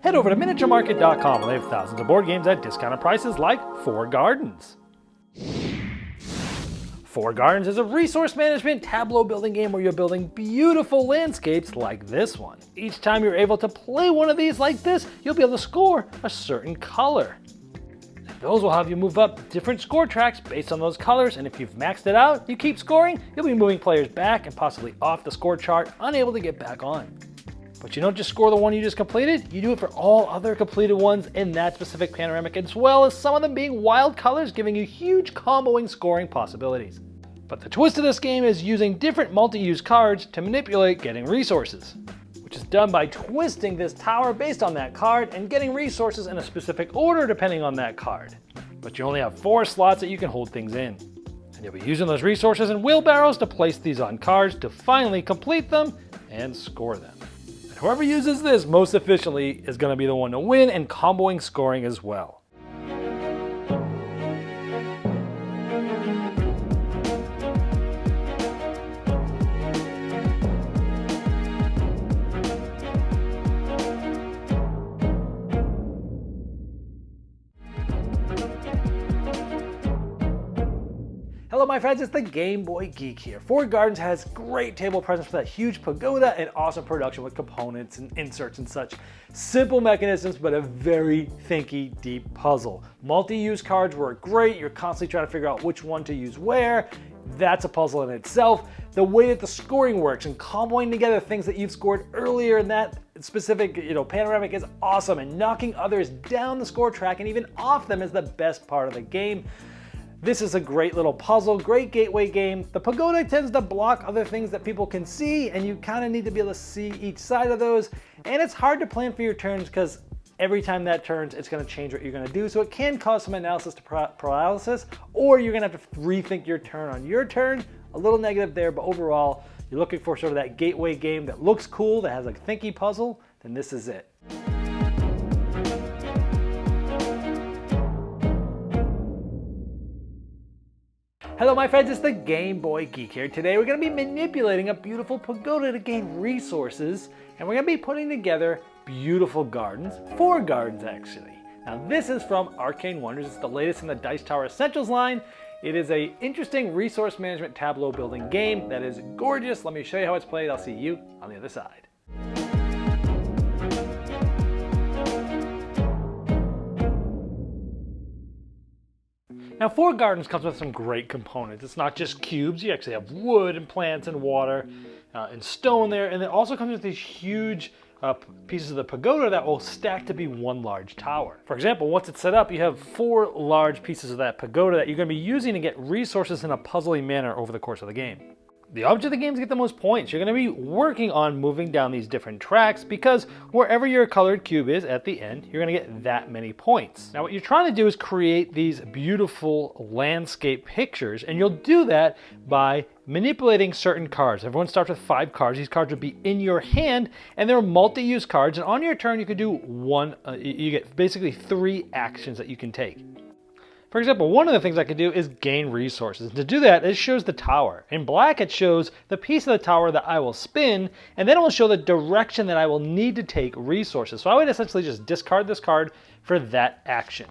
Head over to miniaturemarket.com and they have thousands of board games at discounted prices like Four Gardens. Four Gardens is a resource management tableau building game where you're building beautiful landscapes like this one. Each time you're able to play one of these like this, you'll be able to score a certain color. Those will have you move up different score tracks based on those colors, and if you've maxed it out, you keep scoring, you'll be moving players back and possibly off the score chart, unable to get back on. But you don't just score the one you just completed, you do it for all other completed ones in that specific panoramic, as well as some of them being wild colors, giving you huge comboing scoring possibilities. But the twist of this game is using different multi-use cards to manipulate getting resources, which is done by twisting this tower based on that card and getting resources in a specific order depending on that card. But you only have 4 slots that you can hold things in. And you'll be using those resources in wheelbarrows to place these on cards to finally complete them and score them. And whoever uses this most efficiently is going to be the one to win and comboing scoring as well. Hello my friends, it's the Game Boy Geek here. Four Gardens has great table presence for that huge pagoda and awesome production with components and inserts and such. Simple mechanisms, but a very thinky, deep puzzle. Multi-use cards work great. You're constantly trying to figure out which one to use where. That's a puzzle in itself. The way that the scoring works and comboing together things that you've scored earlier in that specific panoramic is awesome, and knocking others down the score track and even off them is the best part of the game. This is a great little puzzle, great gateway game. The pagoda tends to block other things that people can see, and you kind of need to be able to see each side of those. And it's hard to plan for your turns because every time that turns, it's going to change what you're going to do. So it can cause some analysis to paralysis, or you're going to have to rethink your turn on your turn. A little negative there, but overall, you're looking for sort of that gateway game that looks cool, that has a thinky puzzle, then this is it. Hello my friends, it's the Game Boy Geek here. Today we're going to be manipulating a beautiful pagoda to gain resources, and we're going to be putting together beautiful gardens, 4 gardens actually. Now this is from Arcane Wonders. It's the latest in the Dice Tower Essentials line. It is an interesting resource management tableau building game that is gorgeous. Let me show you how it's played. I'll see you on the other side. Now, Four Gardens comes with some great components. It's not just cubes. You actually have wood and plants and water and stone there. And it also comes with these huge pieces of the pagoda that will stack to be one large tower. For example, once it's set up, you have 4 large pieces of that pagoda that you're going to be using to get resources in a puzzly manner over the course of the game. The object of the game is to get the most points. You're going to be working on moving down these different tracks because wherever your colored cube is at the end, you're going to get that many points. Now what you're trying to do is create these beautiful landscape pictures, and you'll do that by manipulating certain cards. Everyone starts with 5 cards. These cards would be in your hand, and they're multi-use cards, and on your turn you could do you get basically 3 actions that you can take. For example, one of the things I could do is gain resources. To do that, it shows the tower. In black, it shows the piece of the tower that I will spin, and then it will show the direction that I will need to take resources. So I would essentially just discard this card for that action.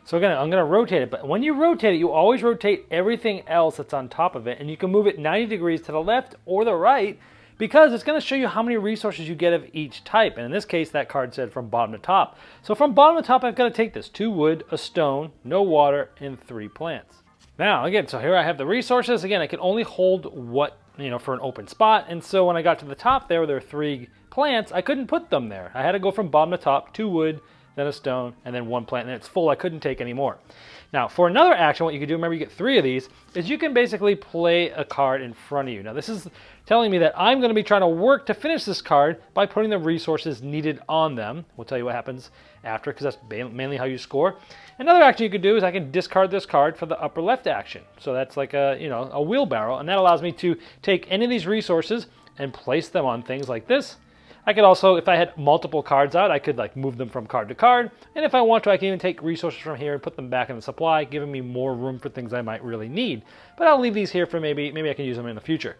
So again, I'm going to rotate it, but when you rotate it, you always rotate everything else that's on top of it, and you can move it 90 degrees to the left or the right, because it's going to show you how many resources you get of each type. And in this case, that card said from bottom to top. So from bottom to top, I've got to take this: 2 wood, a stone, no water, and 3 plants. Now, again, so here I have the resources. Again, I can only hold for an open spot. And so when I got to the top there are 3 plants, I couldn't put them there. I had to go from bottom to top: 2 wood, then a stone, and then 1 plant, and it's full. I couldn't take any more. Now, for another action, what you can do, remember you get 3 of these, is you can basically play a card in front of you. Now, this is telling me that I'm going to be trying to work to finish this card by putting the resources needed on them. We'll tell you what happens after, because that's mainly how you score. Another action you could do is I can discard this card for the upper left action. So that's like a wheelbarrow, and that allows me to take any of these resources and place them on things like this. I could also, if I had multiple cards out, I could move them from card to card. And if I want to, I can even take resources from here and put them back in the supply, giving me more room for things I might really need. But I'll leave these here for maybe I can use them in the future.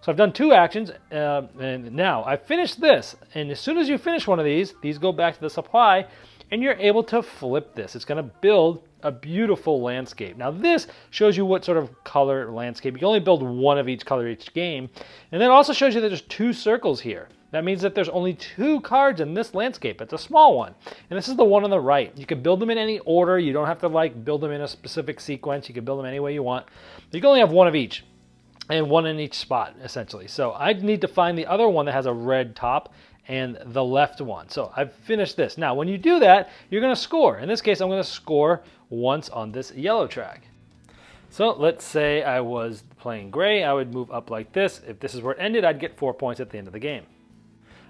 So I've done 2 actions, and now I've finished this. And as soon as you finish one of these go back to the supply, and you're able to flip this. It's going to build a beautiful landscape. Now this shows you what sort of color landscape. You can only build 1 of each color each game. And then it also shows you that there's 2 circles here. That means that there's only 2 cards in this landscape. It's a small one. And this is the one on the right. You can build them in any order. You don't have to like build them in a specific sequence. You can build them any way you want. You can only have 1 of each. And 1 in each spot, essentially. So I need to find the other one that has a red top and the left one. So I've finished this. Now, when you do that, you're going to score. In this case, I'm going to score once on this yellow track. So let's say I was playing gray. I would move up like this. If this is where it ended, I'd get 4 points at the end of the game.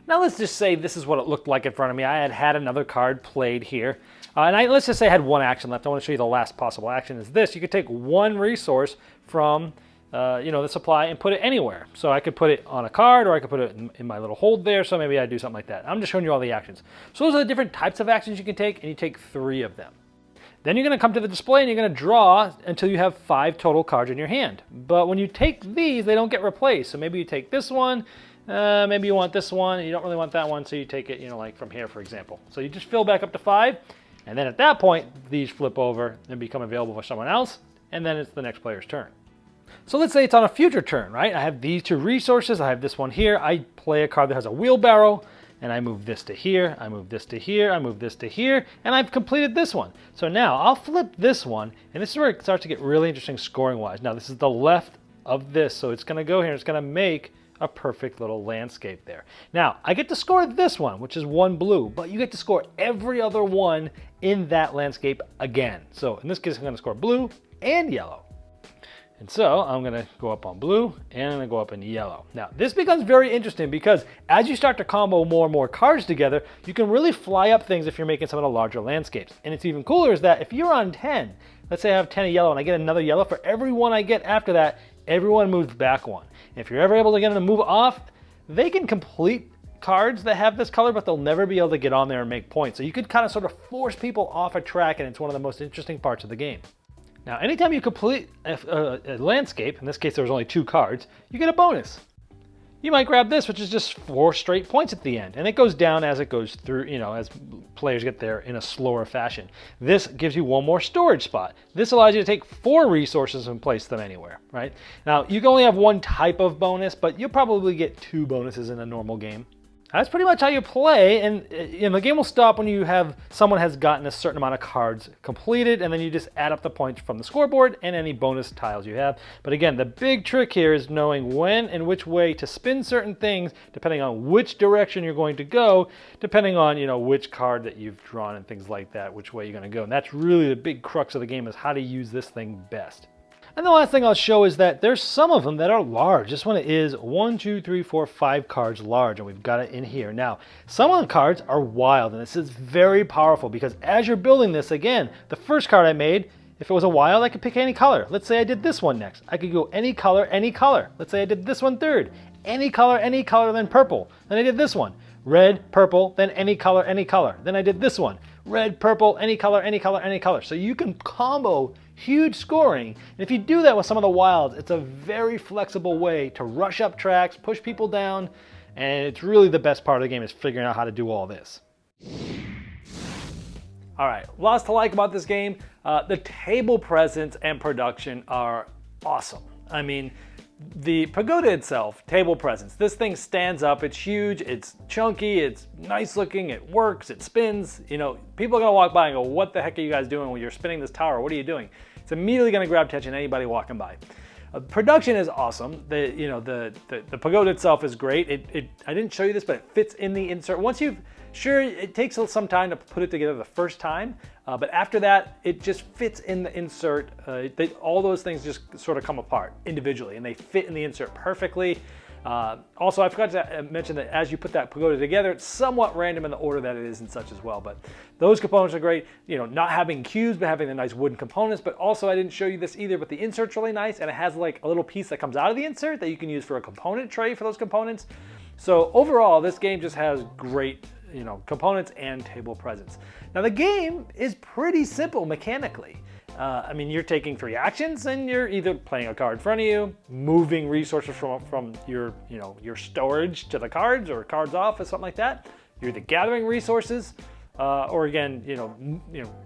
Now let's just say this is what it looked like in front of me. I had another card played here. Let's just say I had 1 action left. I want to show you the last possible action is this. You could take 1 resource from the supply and put it anywhere. So I could put it on a card or I could put it in my little hold there. So maybe I do something like that. I'm just showing you all the actions. So those are the different types of actions you can take, and you take 3 of them. Then you're going to come to the display and you're going to draw until you have 5 total cards in your hand. But when you take these, they don't get replaced. So maybe you take this one, maybe you want this one, and you don't really want that one, so you take it, like from here, for example. So you just fill back up to 5, and then at that point, these flip over and become available for someone else, and then it's the next player's turn. So let's say it's on a future turn, right? I have these 2 resources. I have this one here. I play a card that has a wheelbarrow, and I move this to here. I move this to here. I move this to here, and I've completed this one. So now I'll flip this one, and this is where it starts to get really interesting scoring-wise. Now this is the left of this, so it's going to go here. It's going to make a perfect little landscape there. Now I get to score this one, which is 1 blue, but you get to score every other one in that landscape again. So in this case, I'm going to score blue and yellow. And so I'm going to go up on blue and I'm going to go up in yellow. Now this becomes very interesting because as you start to combo more and more cards together, you can really fly up things if you're making some of the larger landscapes. And it's even cooler is that if you're on 10, let's say I have 10 of yellow and I get another yellow, for every one I get after that, everyone moves back 1. And if you're ever able to get them to move off, they can complete cards that have this color, but they'll never be able to get on there and make points. So you could kind of sort of force people off a track, and it's one of the most interesting parts of the game. Now, anytime you complete a landscape, in this case there was only 2 cards, you get a bonus. You might grab this, which is just 4 straight points at the end, and it goes down as it goes through, as players get there in a slower fashion. This gives you 1 more storage spot. This allows you to take 4 resources and place them anywhere, right? Now, you can only have 1 type of bonus, but you'll probably get 2 bonuses in a normal game. That's pretty much how you play, and the game will stop when someone has gotten a certain amount of cards completed, and then you just add up the points from the scoreboard and any bonus tiles you have. But again, the big trick here is knowing when and which way to spin certain things, depending on which direction you're going to go, depending on which card that you've drawn and things like that, which way you're going to go. And that's really the big crux of the game, is how to use this thing best. And the last thing I'll show is that there's some of them that are large. This one is 1, 2, 3, 4, 5 cards large, and we've got it in here. Now, some of the cards are wild, and this is very powerful because as you're building this, again, the first card I made, if it was a wild, I could pick any color. Let's say I did this one next. I could go any color, any color. Let's say I did this one third. Any color, then purple. Then I did this one. Red, purple, then any color, any color. Then I did this one. Red, purple, any color, any color, any color. So you can combo huge scoring. And if you do that with some of the wilds, it's a very flexible way to rush up tracks, push people down, and it's really the best part of the game is figuring out how to do all this. All right, lots to like about this game. The table presence and production are awesome. I mean, the pagoda itself, table presence, this thing stands up, it's huge, it's chunky, it's nice looking, it works, it spins. People are gonna walk by and go, what the heck are you guys doing when you're spinning this tower? What are you doing? It's immediately gonna grab attention of anybody walking by. Production is awesome. The pagoda itself is great. I didn't show you this, but it fits in the insert. Sure, it takes some time to put it together the first time, but after that, it just fits in the insert. All those things just sort of come apart individually, and they fit in the insert perfectly. Also, I forgot to mention that as you put that pagoda together, it's somewhat random in the order that it is and such as well. But those components are great. Not having cubes, but having the nice wooden components. But also, I didn't show you this either, but the insert's really nice, and it has like a little piece that comes out of the insert that you can use for a component tray for those components. So overall, this game just has great components and table presence. Now the game is pretty simple mechanically. I mean, you're taking 3 actions and you're either playing a card in front of you, moving resources from your, your storage to the cards or cards off or something like that. You're either gathering resources or again,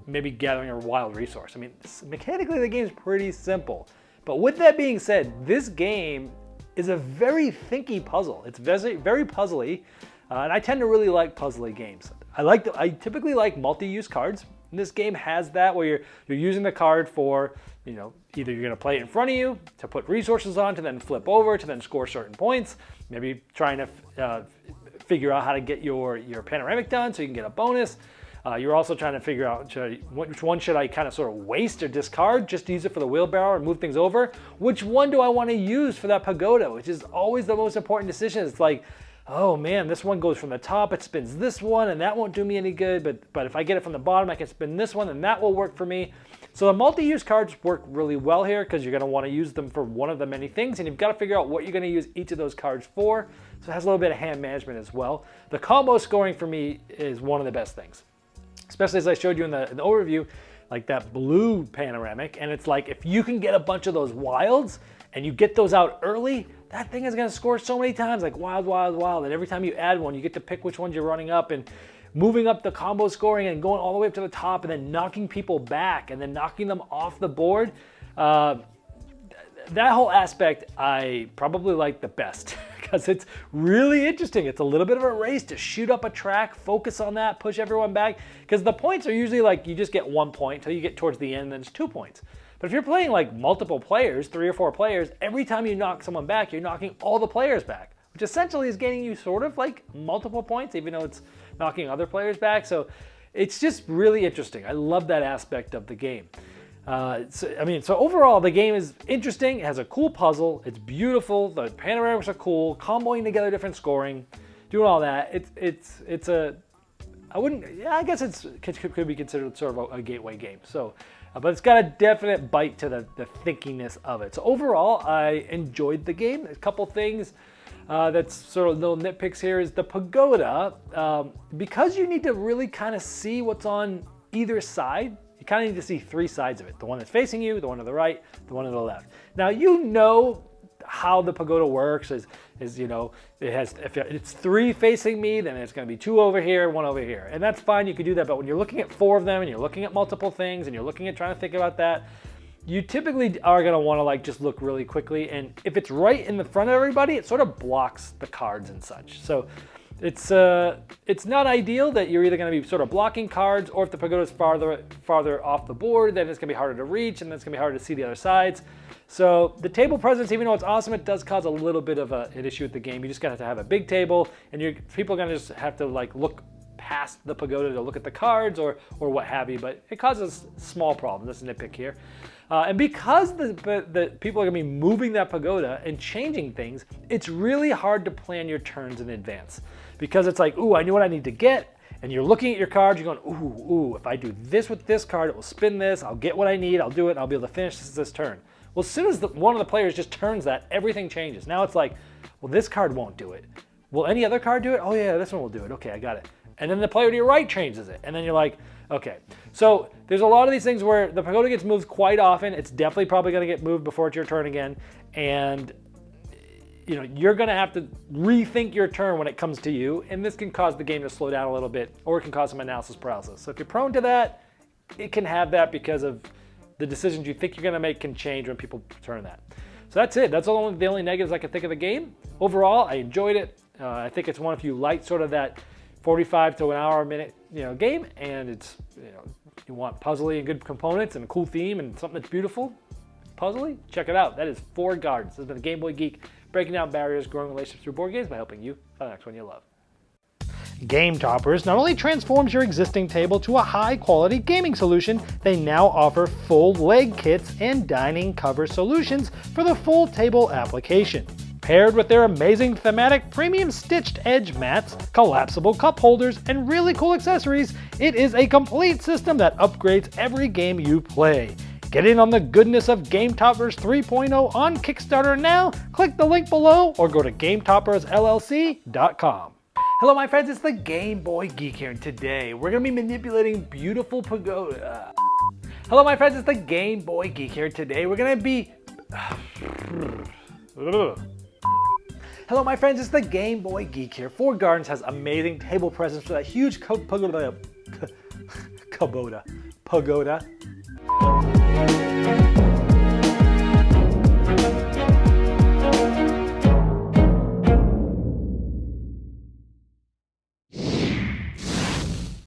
maybe gathering a wild resource. I mean, mechanically the game is pretty simple. But with that being said, this game is a very thinky puzzle. It's very puzzly, and I tend to really like puzzly games. I typically like multi-use cards. And this game has that where you're using the card for, either you're going to play it in front of you to put resources on, to then flip over, to then score certain points. Maybe trying to figure out how to get your panoramic done so you can get a bonus. You're also trying to figure out which one should I kind of sort of waste or discard, just to use it for the wheelbarrow and move things over. Which one do I want to use for that pagoda, which is always the most important decision. It's like, oh man, this one goes from the top, it spins this one, and that won't do me any good, but if I get it from the bottom, I can spin this one, and that will work for me. So the multi-use cards work really well here because you're going to want to use them for one of the many things, and you've got to figure out what you're going to use each of those cards for. So it has a little bit of hand management as well. The combo scoring for me is one of the best things, especially as I showed you in the overview, like that blue panoramic, and it's like if you can get a bunch of those wilds and you get those out early, that thing is going to score so many times, like wild, wild, wild. And every time you add one, you get to pick which ones you're running up and moving up the combo scoring and going all the way up to the top and then knocking people back and then knocking them off the board. That whole aspect I probably like the best because it's really interesting. It's a little bit of a race to shoot up a track, focus on that, push everyone back. Because the points are usually like you just get 1 point until you get towards the end and then it's 2 points. But if you're playing like multiple players, 3 or 4 players, every time you knock someone back, you're knocking all the players back, which essentially is getting you sort of like multiple points, even though it's knocking other players back. So it's just really interesting. I love that aspect of the game. So overall, the game is interesting. It has a cool puzzle. It's beautiful. The panoramics are cool. Comboing together different scoring, doing all that. I guess it could be considered sort of a gateway game. So. But it's got a definite bite to the thinkiness of it. So overall, I enjoyed the game. A couple things that's sort of little nitpicks here is the pagoda. Because you need to really kind of see what's on either side, you kind of need to see 3 sides of it. The one that's facing you, the one to the right, the one to the left. Now, how the pagoda works is it has, if it's 3 facing me, then it's going to be 2 over here, 1 over here. And that's fine, you can do that. But when you're looking at 4 of them and you're looking at multiple things and you're looking at trying to think about that, you typically are going to want to like just look really quickly. And if it's right in the front of everybody, it sort of blocks the cards and such. So it's not ideal that you're either going to be sort of blocking cards, or if the pagoda is farther off the board, then it's going to be harder to reach and then it's going to be harder to see the other sides. So the table presence, even though it's awesome, it does cause a little bit of an issue with the game. You just got to have a big table, and people are going to just have to like look past the pagoda to look at the cards or what have you. But it causes small problems. That's a nitpick here. And because the people are going to be moving that pagoda and changing things, it's really hard to plan your turns in advance. Because it's like, ooh, I know what I need to get. And you're looking at your cards, you're going, ooh, if I do this with this card, it will spin this. I'll get what I need. I'll do it. And I'll be able to finish this turn. Well, as soon as one of the players just turns that, everything changes. Now it's like, well, this card won't do it. Will any other card do it? Oh yeah, this one will do it. Okay, I got it. And then the player to your right changes it. And then you're like, okay. So there's a lot of these things where the pagoda gets moved quite often. It's definitely probably going to get moved before it's your turn again. And you're going to have to rethink your turn when it comes to you. And this can cause the game to slow down a little bit, or it can cause some analysis paralysis. So if you're prone to that, it can have that because of the decisions you think you're going to make can change when people turn that. So that's it. That's the only negatives I can think of the game. Overall, I enjoyed it. I think it's one if you like sort of that 45 to an hour a minute game, and it's you want puzzly and good components and a cool theme and something that's beautiful, puzzly, check it out. That is 4 Gardens. This has been the Game Boy Geek, breaking down barriers, growing relationships through board games by helping you find the next one you love. Game Toppers not only transforms your existing table to a high-quality gaming solution, they now offer full leg kits and dining cover solutions for the full table application. Paired with their amazing thematic premium stitched edge mats, collapsible cup holders, and really cool accessories, it is a complete system that upgrades every game you play. Get in on the goodness of Game Toppers 3.0 on Kickstarter now. Click the link below or go to GameToppersLLC.com. Hello my friends, it's the Game Boy Geek here, and today we're going to be manipulating beautiful pagoda. Hello my friends, it's the Game Boy Geek here. Today we're gonna be... Hello my friends, it's the Game Boy Geek here. Four Gardens has amazing table presents for that huge pagoda.